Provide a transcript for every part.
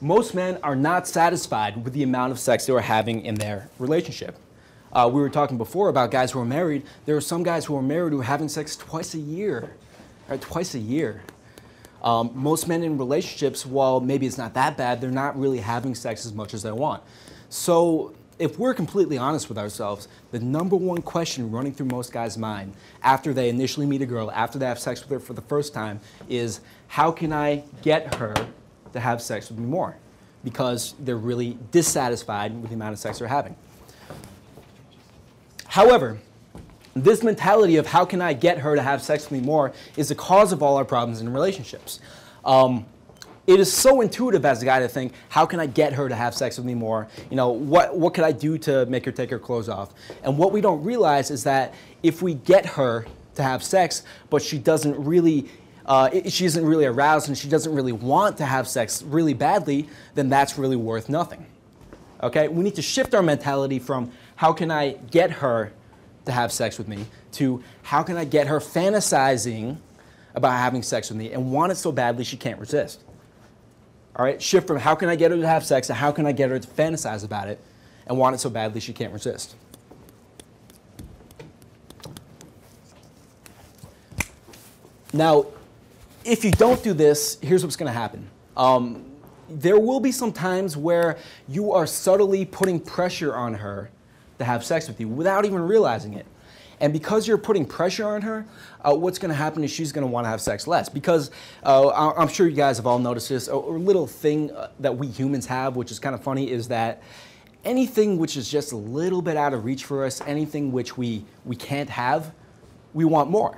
most men are not satisfied with the amount of sex they are having in their relationship. We were talking before about guys who are married. There are some guys who are married who are having sex twice a year, right? Twice a year. Most men in relationships, while maybe it's not that bad, they're not really having sex as much as they want. So if we're completely honest with ourselves, the number one question running through most guys' mind after they initially meet a girl, after they have sex with her for the first time, is how can I get her to have sex with me more? Because they're really dissatisfied with the amount of sex they're having. However, this mentality of how can I get her to have sex with me more is the cause of all our problems in relationships. It is so intuitive as a guy to think, how can I get her to have sex with me more? You know, what could I do to make her take her clothes off? And what we don't realize is that if we get her to have sex, but she doesn't really, she isn't really aroused and she doesn't really want to have sex really badly, then that's really worth nothing. Okay? We need to shift our mentality from how can I get her to have sex with me to how can I get her fantasizing about having sex with me and want it so badly she can't resist. All right, shift from how can I get her to have sex to how can I get her to fantasize about it and want it so badly she can't resist. Now, if you don't do this, here's what's going to happen. There will be some times where you are subtly putting pressure on her to have sex with you without even realizing it. And because you're putting pressure on her, what's going to happen is she's going to want to have sex less. Because I'm sure you guys have all noticed this. A little thing that we humans have, which is kind of funny, is that anything which is just a little bit out of reach for us, anything which we can't have, we want more.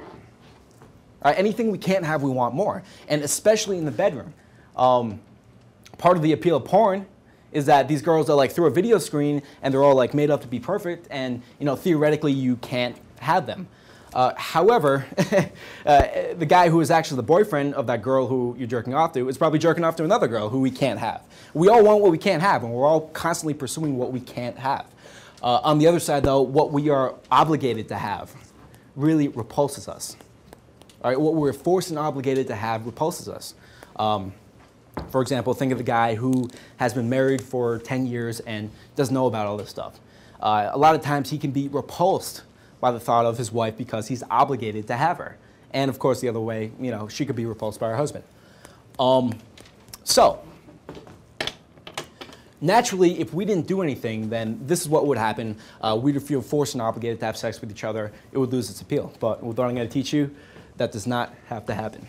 Anything we can't have, we want more. And especially in the bedroom. Part of the appeal of porn is that these girls are like through a video screen and they're all like made up to be perfect, and you know theoretically you can't have them. However, the guy who is actually the boyfriend of that girl who you're jerking off to is probably jerking off to another girl who we can't have. We all want what we can't have, and we're all constantly pursuing what we can't have. On the other side, though, what we are obligated to have really repulses us. All right, what we're forced and obligated to have repulses us. For example, think of a guy who has been married for 10 years and doesn't know about all this stuff. A lot of times he can be repulsed by the thought of his wife because he's obligated to have her. And of course, the other way, you know, she could be repulsed by her husband. So, naturally, if we didn't do anything, then this is what would happen. We'd feel forced and obligated to have sex with each other. It would lose its appeal. But with what I'm going to teach you, that does not have to happen.